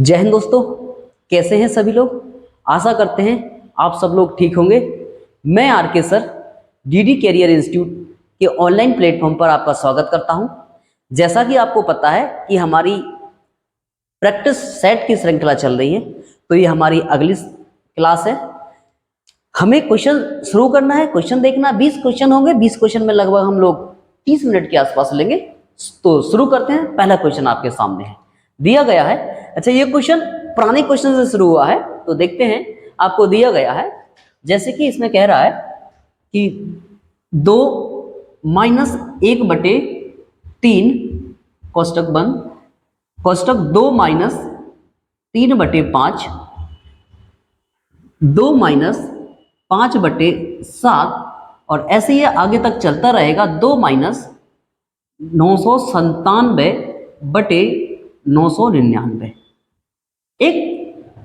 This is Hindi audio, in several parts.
जय हिंद दोस्तों, कैसे हैं सभी लोग। आशा करते हैं आप सब लोग ठीक होंगे। मैं RK sir DD career institute के ऑनलाइन प्लेटफॉर्म पर आपका स्वागत करता हूं। जैसा कि आपको पता है कि हमारी प्रैक्टिस सेट की श्रृंखला चल रही है, तो ये हमारी अगली क्लास है। हमें क्वेश्चन शुरू करना है, क्वेश्चन देखना। 20 क्वेश्चन होंगे, 20 क्वेश्चन में लगभग हम लोग 30 मिनट के आसपास लेंगे। तो शुरू करते हैं। पहला क्वेश्चन आपके सामने है, दिया गया है। अच्छा, ये क्वेश्चन पुराने क्वेश्चन से शुरू हुआ है, तो देखते हैं। आपको दिया गया है, जैसे कि इसमें कह रहा है कि 2 माइनस 1/3 कोष्टक बंद, कोष्टक 2 माइनस 3/5, 2 माइनस 5/7, और ऐसे ये आगे तक चलता रहेगा। 2 माइनस 997/999। एक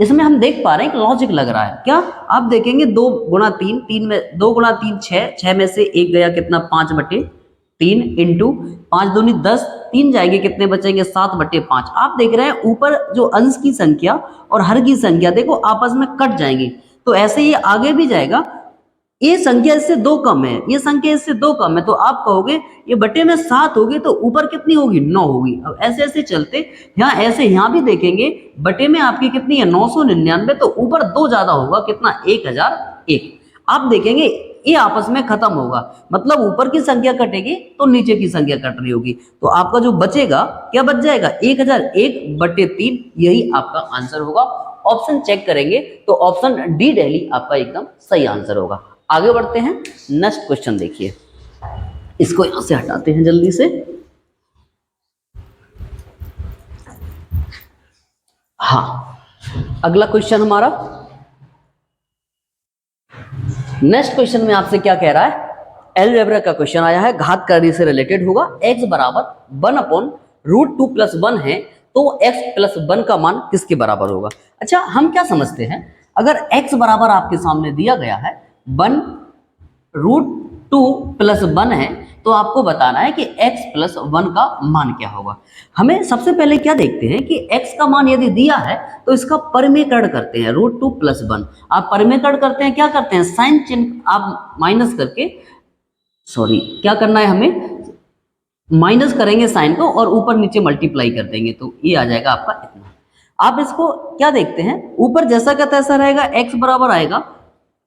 इसमें हम देख पा रहे हैं, एक लॉजिक लग रहा है। क्या आप देखेंगे, 2 गुणा 3, 3 में 2 गुणा 3 6, 6 में से 1 गया कितना 5/3 इंटू 5 दूनी 10, 3 जाएंगे कितने बचेंगे 7/5। आप देख रहे हैं ऊपर जो अंश की संख्या और हर की संख्या देखो आपस में कट जाएंगी, तो ऐसे ही आगे भी जाएगा। ये संख्या इससे 2 कम है, ये संख्या इससे 2 कम है, तो आप कहोगे ये बटे में 7 होगी, तो ऊपर कितनी होगी 9 होगी। अब ऐसे ऐसे चलते यहाँ ऐसे यहाँ भी देखेंगे, बटे में आपकी कितनी है 999, तो ऊपर 2 ज्यादा होगा कितना 1001। आप देखेंगे ये आपस में खत्म होगा, मतलब ऊपर की संख्या कटेगी तो नीचे की संख्या कट रही होगी, तो आपका जो बचेगा क्या बच जाएगा 1001/3। यही आपका आंसर होगा। ऑप्शन चेक करेंगे तो ऑप्शन डी दिल्ली आपका एकदम सही आंसर होगा। आगे बढ़ते हैं, नेक्स्ट क्वेश्चन देखिए। इसको यहां से हटाते हैं जल्दी से। हाँ, अगला क्वेश्चन हमारा, नेक्स्ट क्वेश्चन में आपसे क्या कह रहा है, अलजेब्रा का क्वेश्चन आया है, घात करने से रिलेटेड होगा। x बराबर 1/√2 + 1 है, तो x + 1 का मान किसके बराबर होगा। अच्छा, हम क्या समझते हैं, अगर x बराबर आपके सामने दिया गया है 1√2 + 1 है, तो आपको बताना है कि x + 1 का मान क्या होगा। हमें सबसे पहले क्या देखते हैं कि x का मान यदि दिया है तो इसका परिमेयकरण करते हैं। √2 + 1 आप परिमेयकरण करते हैं, क्या करते हैं साइन चिन्ह आप माइनस करके, सॉरी क्या करना है हमें, माइनस करेंगे साइन को और ऊपर नीचे मल्टीप्लाई कर देंगे, तो ये आ जाएगा आपका इतना। आप इसको क्या देखते हैं, ऊपर जैसा का तैसा रहेगा, x बराबर आएगा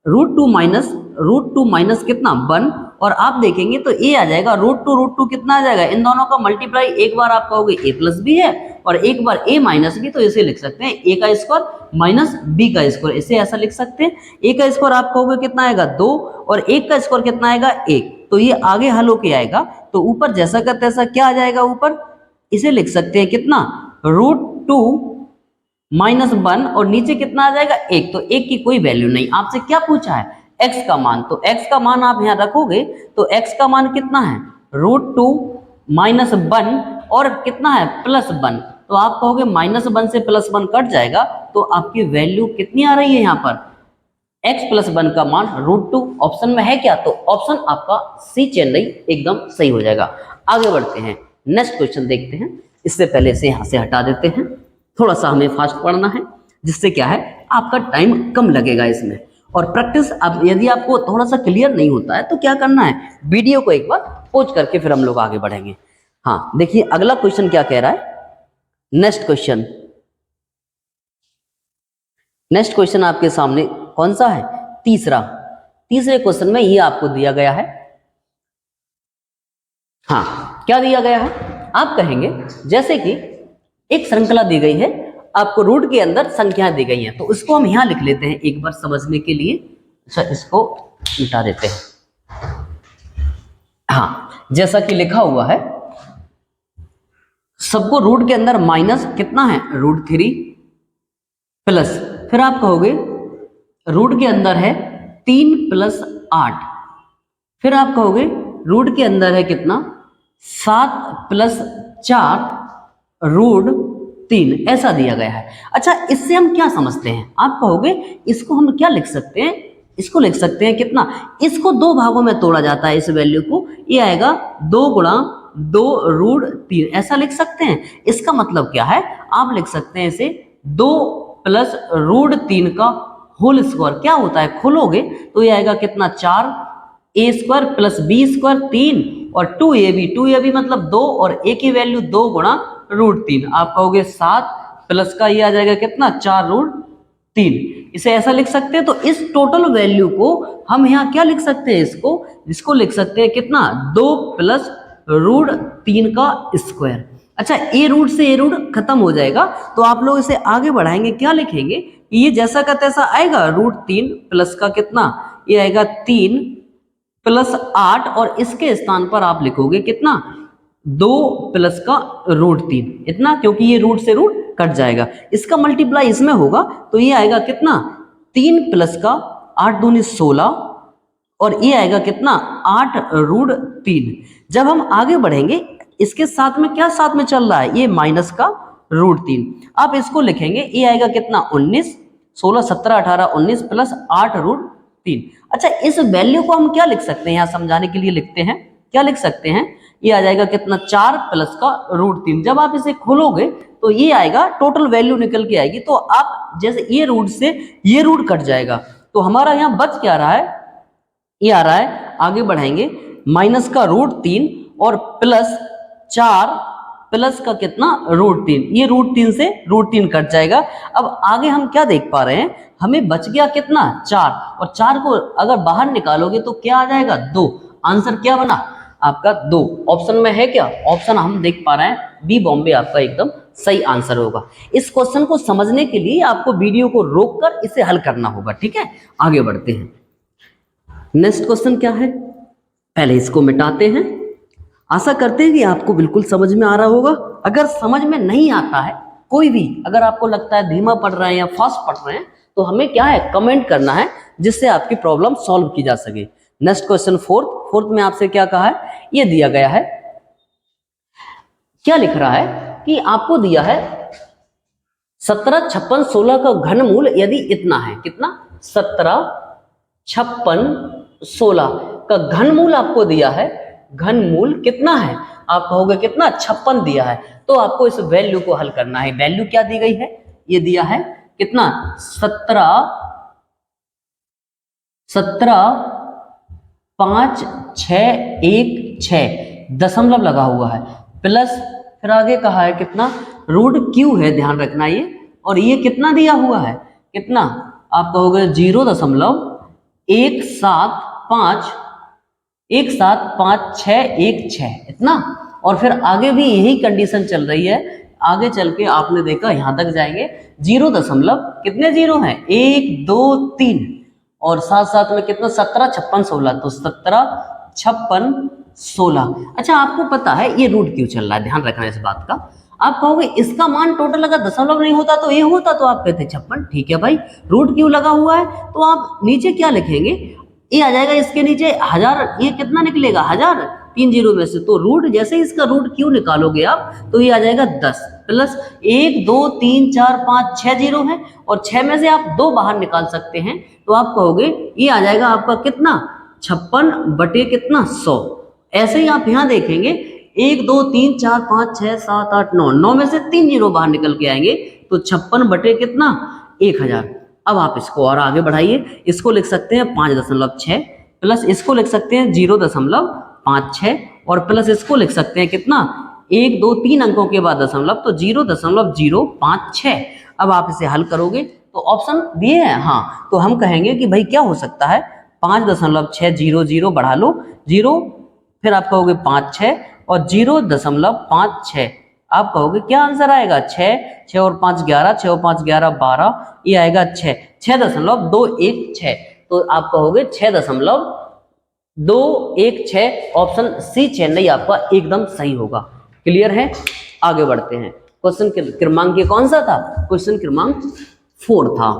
√2 माइनस कितना 1, और आप देखेंगे तो ये आ जाएगा √2 कितना आ जाएगा, इन दोनों का मल्टीप्लाई। एक बार आप कहोगे a + b है और एक बार a - b, तो इसे लिख सकते हैं a का स्क्वायर माइनस b का स्क्वायर, इसे ऐसा लिख सकते हैं। a का स्क्वायर आप कहोगे कितना आएगा 2, और 1 का स्क्वायर कितना आएगा 1, तो ये आगे हल होके आएगा। तो ऊपर जैसा का तैसा क्या आ जाएगा, ऊपर इसे लिख सकते हैं कितना √2 - 1, और नीचे कितना आ जाएगा 1, तो 1 की कोई वैल्यू नहीं। आपसे क्या पूछा है x का मान, तो x का मान आप यहाँ रखोगे तो x का मान कितना है √2 - 1 और कितना है +1, तो आप कहोगे -1 से +1 कट जाएगा, तो आपकी वैल्यू कितनी आ रही है यहाँ पर x + 1 का मान √2। ऑप्शन में है क्या, तो ऑप्शन आपका सी चेन्नई एकदम सही हो जाएगा। आगे बढ़ते हैं, नेक्स्ट क्वेश्चन देखते हैं। इससे पहले से यहाँ से हटा देते हैं, थोड़ा सा हमें फास्ट पढ़ना है, जिससे क्या है आपका टाइम कम लगेगा इसमें। और प्रैक्टिस अब यदि आपको थोड़ा सा क्लियर नहीं होता है तो क्या करना है, वीडियो को एक बार पॉज करके फिर हम लोग आगे बढ़ेंगे। हाँ देखिए, अगला क्वेश्चन क्या कह रहा है, नेक्स्ट क्वेश्चन आपके सामने कौन सा है, तीसरे क्वेश्चन में ये आपको दिया गया है। हाँ, क्या दिया गया है, आप कहेंगे जैसे कि एक श्रृंखला दी गई है, आपको रूट के अंदर संख्याएं दी गई हैं, तो उसको हम यहां लिख लेते हैं एक बार समझने के लिए। अच्छा, इसको मिटा देते हैं। हाँ, जैसा कि लिखा हुआ है, सबको रूट के अंदर माइनस कितना है √3 प्लस, फिर आप कहोगे रूट के अंदर है 3 + 8, फिर आप कहोगे रूट के अंदर है कितना 7 + 4 √3, ऐसा दिया गया है। अच्छा, इससे हम क्या समझते हैं, आप कहोगे इसको हम क्या लिख सकते हैं, इसको लिख सकते हैं कितना, इसको 2 भागों में तोड़ा जाता है, इस वैल्यू को, ये आएगा 2 × 2 √3, ऐसा लिख सकते हैं। इसका मतलब क्या है, आप लिख सकते हैं इसे 2 प्लस रूट 3 का होल स्क्वायर क्या होता है, खोलोगे तो ये आएगा कितना 4 ए स्क्वायर प्लस बी स्क्वायर 3 और 2ab मतलब 2 और a की वैल्यू 2 गुणा रूट 3, आप कहोगे 7 प्लस का ये आ जाएगा कितना 4 रूट 3। इसे ऐसा लिख सकते हैं। तो इस टोटल वैल्यू को हम यहाँ क्या लिख सकते हैं, इसको लिख सकते हैं कितना 2 प्लस रूट 3 का स्क्वायर। अच्छा, ए रूट से ए रूट खत्म हो जाएगा तो आप लोग इसे आगे बढ़ाएंगे, क्या लिखेंगे, ये जैसा का तैसा आएगा, रूट 3 प्लस का कितना ये आएगा 3 प्लस 8 और इसके स्थान पर आप लिखोगे कितना 2 प्लस का रूट 3 इतना, क्योंकि ये रूट से रूट कट जाएगा, इसका मल्टीप्लाई इसमें होगा तो ये आएगा कितना 3 प्लस का 8 दूनी 16 और ये आएगा कितना 8 रूट 3। जब हम आगे बढ़ेंगे इसके साथ में क्या साथ में चल रहा है, ये माइनस का रूट 3, आप इसको लिखेंगे ये आएगा कितना 19 16 17 18 19 प्लस 8 रूट 3। अच्छा, इस वैल्यू को हम क्या लिख सकते हैं, यहाँ समझाने के लिए लिखते हैं, क्या लिख सकते हैं, ये आ जाएगा कितना 4 प्लस का रूट 3। जब आप इसे खोलोगे तो ये आएगा टोटल वैल्यू निकल के आएगी, तो आप जैसे ये रूट से ये रूट कट जाएगा तो हमारा यहाँ बच क्या रहा है, ये आ रहा है, आगे बढ़ाएंगे माइनस का रूट 3 और प्लस 4 प्लस का कितना रूट 3, ये रूट 3 से रूट 3 कट जाएगा। अब आगे हम क्या देख पा रहे हैं, हमें बच गया कितना 4 और 4 को अगर बाहर निकालोगे तो क्या आ जाएगा 2, आंसर क्या बना आपका 2। ऑप्शन में है क्या, ऑप्शन हम देख पा रहे हैं बी बॉम्बे आपका एकदम सही आंसर होगा। इस क्वेश्चन को समझने के लिए आपको वीडियो को रोककर इसे हल करना होगा, ठीक है। आगे बढ़ते हैं, नेक्स्ट क्वेश्चन क्या है, पहले इसको मिटाते हैं। आशा करते हैं कि आपको बिल्कुल समझ में आ रहा होगा। अगर समझ में नहीं आता है कोई भी, अगर आपको लगता है धीमा पढ़ रहे हैं या फास्ट पढ़ रहे हैं तो हमें क्या है कमेंट करना है, जिससे आपकी प्रॉब्लम सॉल्व की जा सके। नेक्स्ट क्वेश्चन फोर्थ में आपसे क्या कहा है, ये दिया गया है, क्या लिख रहा है कि आपको दिया है 17 56 16 का घनमूल यदि इतना है, कितना 17 56 16 का घनमूल आपको दिया है, घनमूल कितना है, आप कहोगे कितना 56 दिया है, तो आपको इस वैल्यू को हल करना है। वैल्यू क्या दी गई है, ये दिया है कितना 17 5 6 1 6 दशमलव लगा हुआ है, प्लस फिर आगे कहा है कितना रूट क्यू है, ध्यान रखना ये, और ये कितना दिया हुआ है, कितना आप कहोगे 0.175 इतना, और फिर आगे भी यही कंडीशन चल रही है। आगे चल के आपने देखा यहां तक जाएंगे 0 दशमलव कितने जीरो हैं 1 2 3 और साथ साथ में कितना 17 56 16, तो 17 56 16। अच्छा, आपको पता है ये रूट क्यों चल रहा है, ध्यान रखना इस बात का। आप कहोगे इसका मान टोटल अगर दशमलव नहीं होता तो ये होता, तो आप कहते 56, ठीक है भाई, रूट क्यों लगा हुआ है, तो आप नीचे क्या लिखेंगे, ये आ जाएगा इसके नीचे 1000, ये कितना निकलेगा 1000 3 जीरो में से, तो रूट जैसे ही इसका रूट क्यों निकालोगे आप तो ये आ जाएगा 10 प्लस 1 2 3 4 5 6 जीरो है और 6 में से आप 2 बाहर निकाल सकते हैं, तो आप कहोगे ये आ जाएगा आपका कितना 56 बटे कितना 100। ऐसे ही आप यहाँ देखेंगे 1 2 3 4 5 6 7 8 9, 9 में से 3 जीरो बाहर निकल के आएंगे, तो 56 बटे कितना 1000। अब आप इसको और आगे बढ़ाइए, इसको लिख सकते हैं 5.6 प्लस इसको लिख सकते हैं 0.56 और प्लस इसको लिख सकते हैं कितना 1 2 3 अंकों के बाद दशमलव, तो 0.056। अब आप इसे हल करोगे तो ऑप्शन दिए हैं, हाँ, तो हम कहेंगे कि भाई क्या हो सकता है 5.600 बढ़ा लो 0, फिर आप कहोगे 5 6 और 0.56, आप कहोगे क्या आंसर आएगा 6 6 और 5 11, 6 और 5 11 12, ये आएगा 6.216, तो आप कहोगे 6.216, ऑप्शन सी चेन्नई आपका एकदम सही होगा। क्लियर है, आगे बढ़ते हैं। क्वेश्चन क्रमांक ये कौन सा था, क्वेश्चन क्रमांक 4 था।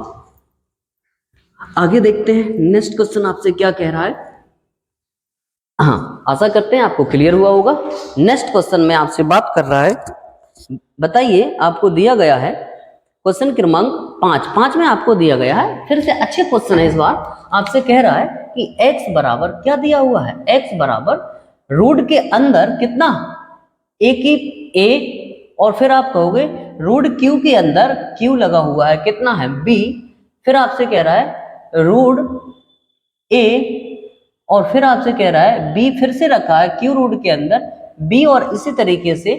आगे देखते हैं नेक्स्ट क्वेश्चन आपसे क्या कह रहा है। हाँ, आशा करते हैं आपको क्लियर हुआ होगा। नेक्स्ट क्वेश्चन में आपसे बात कर रहा है, बताइए आपको दिया गया है क्वेश्चन क्रमांक 5 में आपको दिया गया है, फिर से अच्छे क्वेश्चन है। इस बार आपसे कह रहा है कि x बराबर क्या दिया हुआ है, x बराबर रूट के अंदर कितना a और फिर आप कहोगे रूट क्यू के अंदर क्यू लगा हुआ है कितना है b, फिर आपसे कह रहा है रूट a, और फिर आपसे कह रहा है b फिर से रखा है क्यू रूट के अंदर b, और इसी तरीके से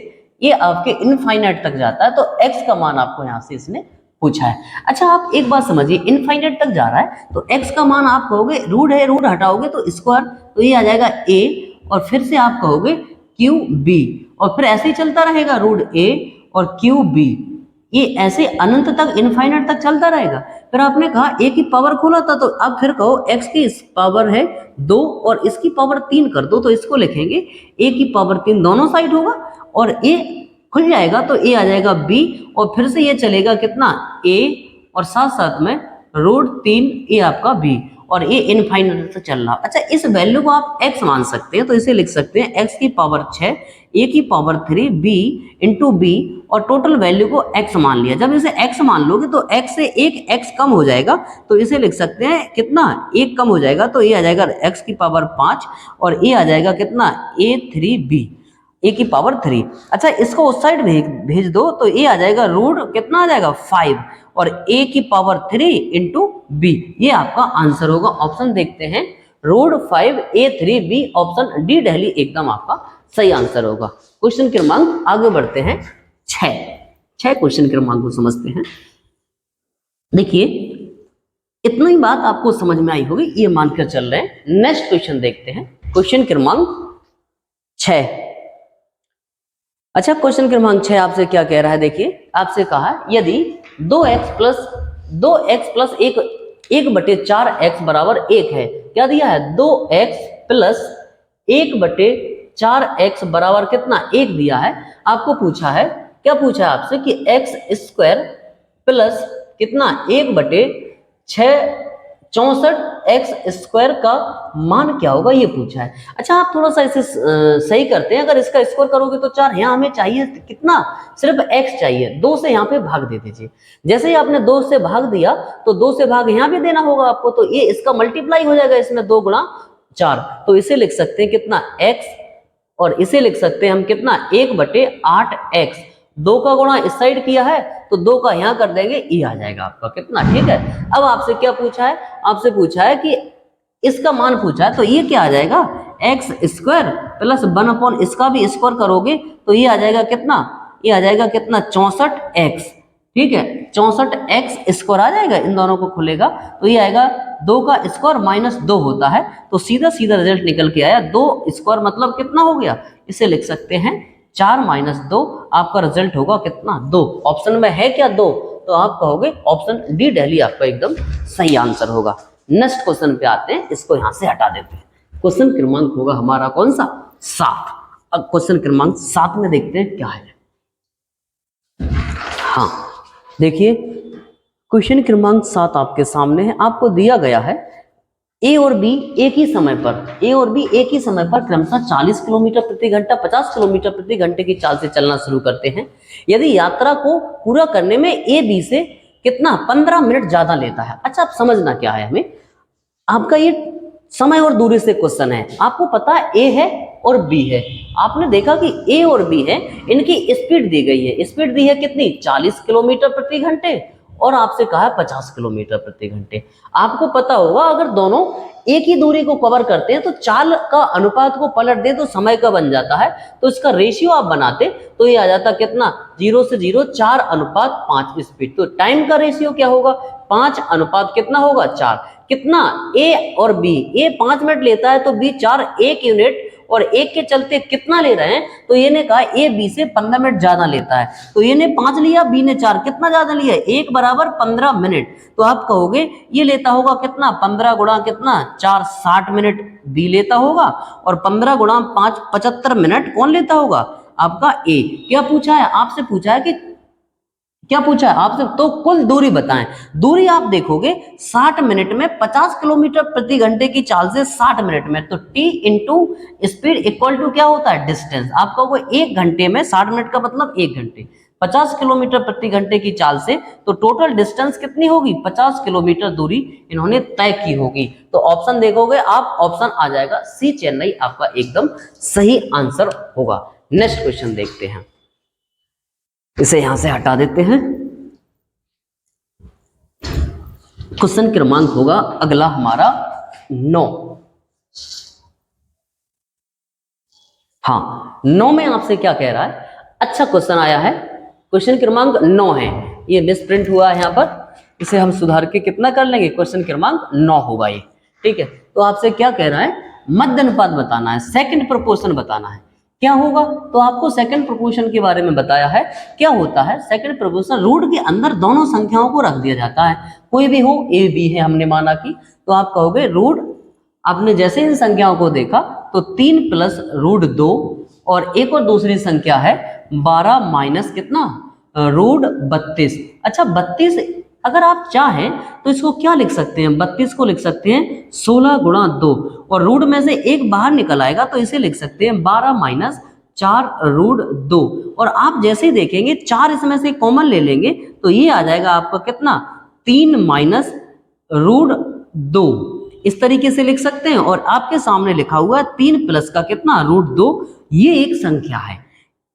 ये आपके इनफाइनाइट तक जाता है। तो x का मान आपको यहाँ से इसने पूछा है। अच्छा आप एक बात समझिए, इनफाइनाइट तक जा रहा है तो x का मान आप कहोगे रूट है, रूट हटाओगे तो स्क्वायर, तो ये आ जाएगा a, और फिर से आप कहोगे क्यू बी, और फिर ऐसे ही चलता रहेगा रूट a और क्यू बी, ये ऐसे अनंत तक इनफाइनाइट तक चलता रहेगा। फिर आपने कहा a की पावर खोला था, तो अब फिर कहो x की पावर है 2 और इसकी पावर 3 कर दो, तो इसको लिखेंगे a की पावर 3 दोनों साइड होगा, और a खुल जाएगा तो a आ जाएगा b, और फिर से ये चलेगा कितना a, और साथ साथ में रूट 3 a आपका b, और ये इनफाइनाइट तक चल रहा। अच्छा इस वैल्यू को आप x मान सकते हैं, तो इसे लिख सकते हैं x की पावर 6 a की पावर 3 b इंटू b, और टोटल वैल्यू को x मान लिया। जब इसे x मान लोगे तो x से एक x कम हो जाएगा, तो इसे लिख सकते हैं कितना, एक कम हो जाएगा, तो ये आ जाएगा x की पावर 5, और ये आ जाएगा कितना a3b, a की पावर 3। अच्छा इसको उस साइड भेज दो, तो ये आ जाएगा रूट कितना आ जाएगा 5, और a की पावर 3 इंटू b, ये आपका आंसर होगा। ऑप्शन देखते हैं root 5 a3b, option D Delhi एकदम आपका सही आंसर होगा। क्वेश्चन क्रमांक आगे बढ़ते हैं 6 क्वेश्चन क्रमांक को समझते हैं। देखिए इतना ही बात आपको समझ में आई होगी, ये मानकर चल रहे हैं। नेक्स्ट क्वेश्चन देखते हैं, क्वेश्चन क्रमांक 6। अच्छा क्वेश्चन क्रमांक 6 आपसे क्या कह रहा है, देखिए आपसे कहा यदि 2x प्लस 1/4x बराबर 1 है, क्या दिया है 2x प्लस 1/4x बराबर कितना 1 दिया है। आपको पूछा है, क्या पूछा है आपसे कि x² प्लस कितना 1/64x² का मान क्या होगा, ये पूछा है। अच्छा आप थोड़ा सा इसे सही करते हैं, अगर इसका स्क्वायर करोगे तो 4, यहाँ हमें चाहिए कितना, सिर्फ x चाहिए, 2 से यहाँ पे भाग दे दीजिए। जैसे ही आपने 2 से भाग दिया तो 2 से भाग यहाँ भी देना होगा आपको, तो ये इसका मल्टीप्लाई हो जाएगा इसमें 2 गुणा 4, तो इसे लिख सकते हैं कितना x, और इसे लिख सकते हैं हम कितना 1/8x, 2 का गुणा इस साइड किया है तो 2 का यहाँ कर देंगे, ये आ जाएगा आपका कितना, ठीक है। अब आपसे क्या पूछा है, आपसे पूछा है कि इसका मान पूछा है, तो ये क्या आ जाएगा x² प्लस 1 इसका भी स्क्वायर करोगे तो ये आ जाएगा कितना, ये आ जाएगा कितना 64x, ठीक है 64x² आ जाएगा, इन दोनों को खुलेगा तो ये आएगा 2 का स्क्वायर माइनस 2 होता है, तो सीधा सीधा रिजल्ट निकल के आया 2 स्क्वायर मतलब कितना हो गया, इसे लिख सकते हैं 4 माइनस 2, आपका रिजल्ट होगा कितना 2। ऑप्शन में है क्या 2, तो आप कहोगे ऑप्शन डी दिल्ली आपका एकदम सही आंसर होगा। नेक्स्ट क्वेश्चन पे आते हैं, इसको यहां से हटा देते हैं। क्वेश्चन क्रमांक होगा हमारा कौन सा 7। अब क्वेश्चन क्रमांक 7 में देखते हैं क्या है। हाँ देखिए क्वेश्चन क्रमांक 7 आपके सामने है, आपको दिया गया है ए और बी एक ही समय पर क्रमशः 40 किलोमीटर प्रति घंटा 50 किलोमीटर प्रति घंटे की चाल से चलना शुरू करते हैं। यदि यात्रा को पूरा करने में ए बी से कितना 15 मिनट ज्यादा लेता है। अच्छा आप समझना क्या है, हमें आपका ये समय और दूरी से क्वेश्चन है, आपको पता है ए है और बी है, आपने देखा कि ए और बी है, इनकी स्पीड दी गई है, स्पीड दी है कितनी 40 किलोमीटर प्रति घंटे, और आपसे कहा है 50 किलोमीटर प्रति घंटे। आपको पता होगा अगर दोनों एक ही दूरी को कवर करते हैं तो चाल का अनुपात को पलट दे तो समय का बन जाता है, तो इसका रेशियो आप बनाते तो ये आ जाता कितना 0 से 0 4:5 स्पीड। तो टाइम का रेशियो क्या होगा 5 अनुपात कितना होगा 4। कितना ए और बी, ए 5 मिनट लेता है तो बी 4, 1 यूनिट और 1 के चलते कितना ले रहे हैं, तो ये ने कहा ए बी से 15 मिनट ज्यादा लेता है, तो ये ने 5 लिया बी ने 4, कितना ज्यादा लिया 1 बराबर 15 मिनट। तो आप कहोगे ये लेता होगा कितना 15 गुणा कितना 4 60 मिनट बी लेता होगा, और 15 गुणा 5 75 मिनट कौन लेता होगा आपका ए। क्या पूछा है आपसे, पूछा है कि क्या पूछा है आपसे, तो कुल दूरी बताएं। दूरी आप देखोगे 60 मिनट में 50 किलोमीटर प्रति घंटे की चाल से 60 मिनट में, तो t into speed equal to क्या होता है डिस्टेंस। आप कहोगे 1 घंटे में 60 मिनट का मतलब 1 घंटे, 50 किलोमीटर प्रति घंटे की चाल से, तो टोटल डिस्टेंस कितनी होगी 50 किलोमीटर दूरी इन्होंने तय की होगी। तो ऑप्शन देखोगे आप, ऑप्शन आ जाएगा सी चेन्नई आपका एकदम सही आंसर होगा। नेक्स्ट क्वेश्चन देखते हैं। इसे यहां से हटा देते हैं। क्वेश्चन क्रमांक होगा अगला हमारा 9। हाँ, 9 में आपसे क्या कह रहा है? अच्छा क्वेश्चन आया है, क्वेश्चन क्रमांक 9 है, ये मिस प्रिंट हुआ है यहाँ पर, इसे हम सुधार के कितना कर लेंगे, क्वेश्चन क्रमांक 9 होगा ये। ठीक है, तो आपसे क्या कह रहा है? मध्य अनुपात बताना है, सेकंड प्रोपोर्शन बताना है। क्या होगा? तो आपको सेकंड प्रोपोर्शन के बारे में बताया है। क्या होता है सेकंड प्रोपोर्शन? रूट के अंदर दोनों संख्याओं को रख दिया जाता है, कोई भी हो, ए बी है हमने माना कि, तो आप कहोगे रूट, आपने जैसे इन संख्याओं को देखा तो 3 प्लस रूट 2 और एक और दूसरी संख्या है 12 माइनस कितना, रूट 32। अच्छा 32 अगर आप चाहें तो इसको क्या लिख सकते हैं? 32 को लिख सकते हैं 16 गुणा 2 और रूट में से एक बाहर निकल आएगा तो इसे लिख सकते हैं 12 माइनस 4 रूट 2। और आप जैसे ही देखेंगे 4 इसमें से कॉमन ले लेंगे तो ये आ जाएगा आपका कितना, 3 माइनस रूट 2। इस तरीके से लिख सकते हैं। और आपके सामने लिखा हुआ है 3 प्लस का कितना, रूट 2। ये एक संख्या है।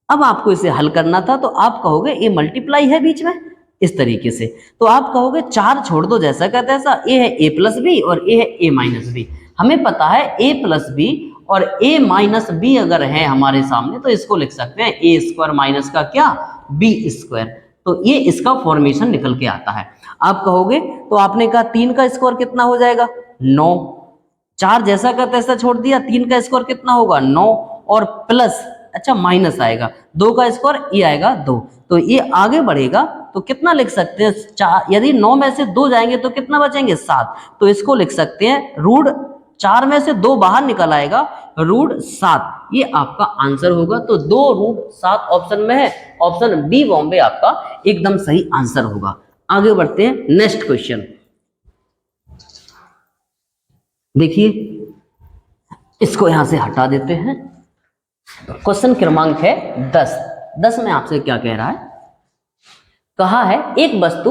अब आपको इसे हल करना था तो आप कहोगे ये मल्टीप्लाई है बीच में, इस तरीके से, तो आप कहोगे 4 छोड़ दो जैसा का तैसा, ए है ए प्लस बी और ए है ए माइनस बी। हमें पता है ए प्लस बी और ए माइनस बी अगर है हमारे सामने तो इसको लिख सकते हैं ए स्क्वायर माइनस का क्या, बी स्क्वायर। तो ये इसका फॉर्मेशन निकल के आता है। आप कहोगे तो आपने कहा 3 का स्क्वायर कितना हो जाएगा, 9। 4 जैसा का तैसा छोड़ दिया, 3 का स्क्वायर कितना होगा, 9 और प्लस, अच्छा माइनस आएगा, 2 का स्क्वायर ये आएगा 2। तो ये आगे बढ़ेगा तो कितना लिख सकते हैं, 4, यदि 9 में से 2 जाएंगे तो कितना बचेंगे, 7। तो इसको लिख सकते हैं रूट 4 में से 2 बाहर निकल आएगा, रूट 7। ये आपका आंसर होगा। तो 2 रूट 7 ऑप्शन में है, ऑप्शन बी बॉम्बे आपका एकदम सही आंसर होगा। आगे बढ़ते हैं, नेक्स्ट क्वेश्चन देखिए, इसको यहां से हटा देते हैं। क्वेश्चन क्रमांक है 10। 10 में आपसे क्या कह रहा है? कहा है एक वस्तु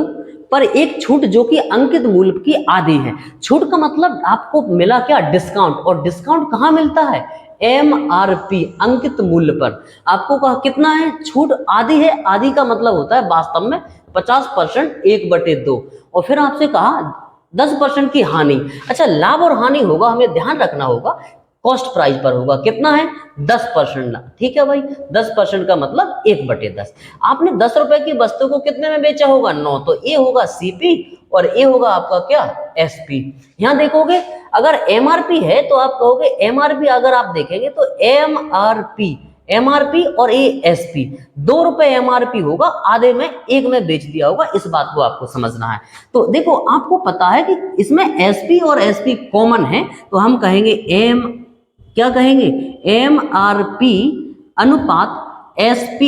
पर एक छूट जो कि अंकित मूल्य की आधी है। छूट का मतलब आपको मिला क्या, डिस्काउंट। और डिस्काउंट कहाँ मिलता है, MRP, अंकित मूल्य पर। आपको कहा कितना है, छूट आधी है। आधी का मतलब होता है वास्तव में 50%, 1/2। और फिर आपसे कहा 10% की हानि। अच्छा लाभ और हानि होगा, हमें ध्यान रखना होगा, कॉस्ट प्राइस पर होगा। कितना है, 10% ना, ठीक है भाई। 10% का मतलब 1/10। आपने 10 रुपए की वस्तु को कितने में बेचा होगा, 9। तो ये होगा CP और ये होगा आपका क्या, SP। यहां देखोगे अगर MRP है तो आप कहोगे MRP, अगर आप देखेंगे तो MRP और SP, 2 रुपए MRP होगा, आधे में 1 में बेच दिया होगा। इस बात को आपको समझना है। तो देखो आपको पता है कि इसमें SP और SP कॉमन है, तो हम कहेंगे क्या कहेंगे, MRP अनुपात SP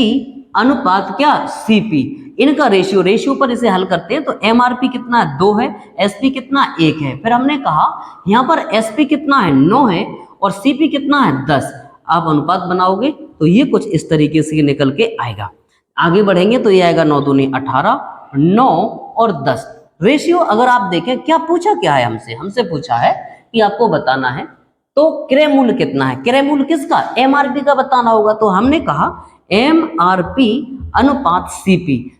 अनुपात क्या, CP। इनका रेशियो पर इसे हल करते हैं तो MRP कितना है, 2 है, SP कितना, 1 है। फिर हमने कहा यहाँ पर SP कितना है, 9 है और CP कितना है, 10। आप अनुपात बनाओगे तो ये कुछ इस तरीके से निकल के आएगा। आगे बढ़ेंगे तो ये आएगा 9 दूनी 18, 9 और 10। रेशियो अगर आप देखें, क्या पूछा क्या है हमसे पूछा है कि आपको बताना है तो क्रय मूल्य कितना है। क्रय मूल्य किसका, MRP का बताना होगा। तो हमने कहा MRP अनुपात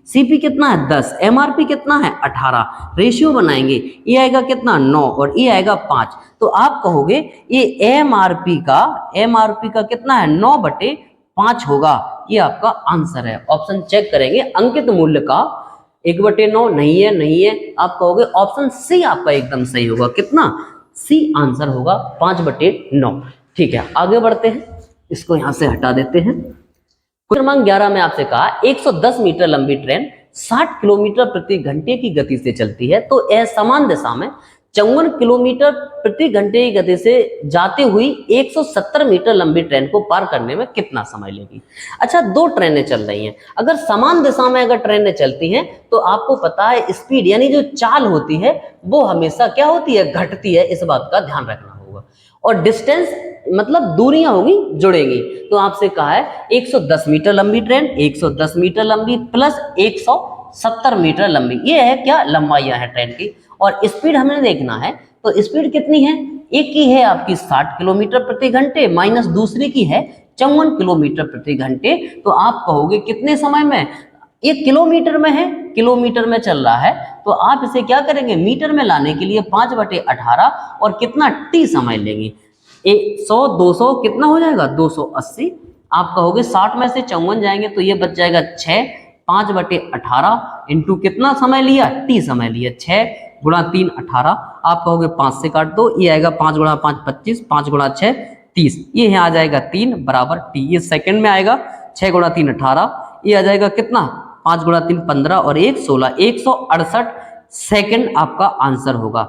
CP कितना है, 10, MRP कितना है, 18। रेशियो बनाएंगे, ये आएगा कितना, 9 और ये आएगा 5। तो आप कहोगे ये MRP का कितना है, 9/5 होगा। ये आपका आंसर है। ऑप्शन चेक करेंगे, अंकित मूल्य का 1/9 नहीं है। आप कहोगे ऑप्शन C आपका एकदम सही होगा। कितना, C आंसर होगा, 5/9। ठीक है, आगे बढ़ते हैं, इसको यहां से हटा देते हैं। क्रमांक 11 में आपसे कहा 110 मीटर लंबी ट्रेन 60 किलोमीटर प्रति घंटे की गति से चलती है, तो असमान दिशा में 54 किलोमीटर प्रति घंटे की गति से जाती हुई 170 मीटर लंबी ट्रेन को पार करने में कितना समय लेगी। अच्छा 2 ट्रेनें चल रही हैं, अगर समान दिशा में अगर ट्रेनें चलती हैं तो आपको पता है स्पीड यानी जो चाल होती है वो हमेशा क्या होती है, घटती है। इस बात का ध्यान रखना होगा। और डिस्टेंस मतलब दूरियां होगी, जुड़ेंगी। तो आपसे कहा है 110 मीटर लंबी ट्रेन, 110 मीटर लंबी प्लस 170 मीटर लंबी, ये है क्या, लंबाइयां है ट्रेन की। और स्पीड हमें देखना है, तो स्पीड कितनी है, एक की है आपकी 60 किलोमीटर प्रति घंटे माइनस दूसरी की है 54 किलोमीटर प्रति घंटे। तो आप कहोगे कितने समय में, ये किलोमीटर में है, किलोमीटर में चल रहा है, तो आप इसे क्या करेंगे, मीटर में लाने के लिए 5/18 और कितना टी समय लेंगे। 100 200 कितना हो जाएगा 280। आप कहोगे 60 में से 54 जाएंगे तो ये बच जाएगा 6। 5/18 इंटू कितना समय लिया, टी समय लिया, 6 गुणा 3 18। आप कहोगे 5 से काट दो, ये आएगा 5 गुणा 5 25, 5 गुणा 6 30, ये यहाँ आ जाएगा 3 बराबर टी। ये सेकंड में आएगा, 6 गुणा 3 18, ये आ जाएगा कितना 5 गुणा 3 15 और 1 16, 168 सेकंड आपका आंसर होगा।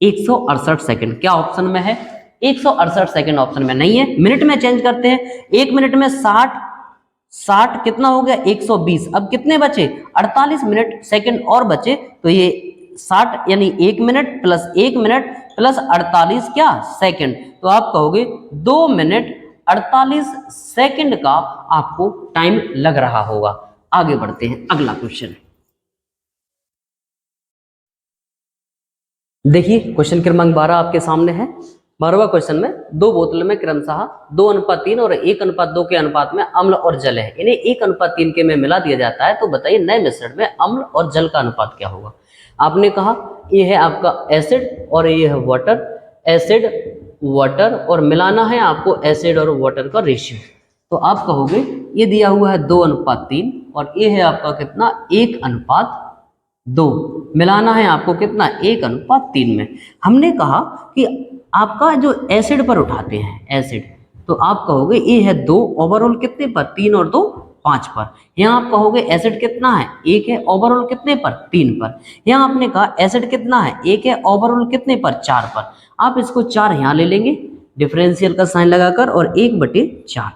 168 सेकंड क्या ऑप्शन में है, 168 सेकंड ऑप्शन में नहीं है। मिनट में चेंज करते हैं, 1 मिनट में 60 कितना हो गया 120। अब कितने बचे 48 मिनट सेकंड और बचे, तो ये 60 यानी 1 मिनट प्लस 1 मिनट प्लस 48 क्या सेकंड, तो आप कहोगे 2 मिनट 48 सेकंड का आपको टाइम लग रहा होगा। आगे बढ़ते हैं, अगला क्वेश्चन देखिए। क्वेश्चन क्रमांक 12 आपके सामने है। 12वां क्वेश्चन में 2 बोतल में क्रमशः 2:3 और 1:2 के अनुपात में अम्ल और जल है, इन्हें 1:3 के में मिला दिया जाता है, तो बताइए नए मिश्रण में अम्ल और जल का अनुपात क्या होगा। आपने कहा ये है आपका एसिड और ये है वाटर, एसिड वाटर और मिलाना है आपको एसिड और वाटर का रेशियो, तो आप कहोगे ये दिया हुआ है 2:3 और ये है आपका कितना 1:2, मिलाना है आपको कितना 1:3 में। हमने कहा कि आपका जो एसिड पर उठाते हैं एसिड, तो आप कहोगे ये है 2 ओवरऑल कितने पर 3 और 2 5 पर। यहाँ आप कहोगे एसिड कितना है 1 है ओवरऑल कितने पर 3 पर। यहाँ आपने कहा एसिड कितना है 1 है ओवरऑल कितने पर 4 पर। आप इसको 4 यहाँ ले लेंगे डिफरेंशियल का साइन लगाकर और 1/4।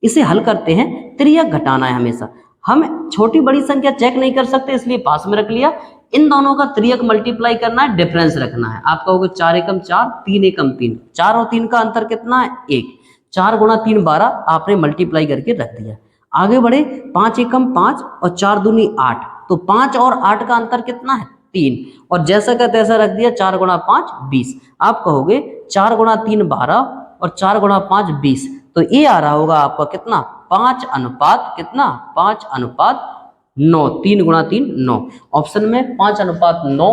इसे हल करते हैं, त्रियक घटाना है हमेशा। हम छोटी बड़ी संख्या चेक नहीं कर सकते इसलिए पास में रख लिया। इन दोनों का त्रियक मल्टीप्लाई करना है, डिफरेंस रखना है। आप कहोगे 4 एकम 4, 3 एकम 3, 4 और 3 का अंतर कितना है 1। 4 गुणा 3 12, आपने मल्टीप्लाई करके रख दिया। आगे बढ़े 5 एकम 5 और 4 दूनी 8, तो 5 और 8 का अंतर कितना है 3, और जैसा का तैसा रख दिया। 4 गुणा 5 20। आप कहोगे 4 गुणा 3 12 और 4 गुणा 5 20, तो ये आ रहा होगा आपका कितना 5 अनुपात कितना 5:9। 3 गुणा 3 9। ऑप्शन में 5:9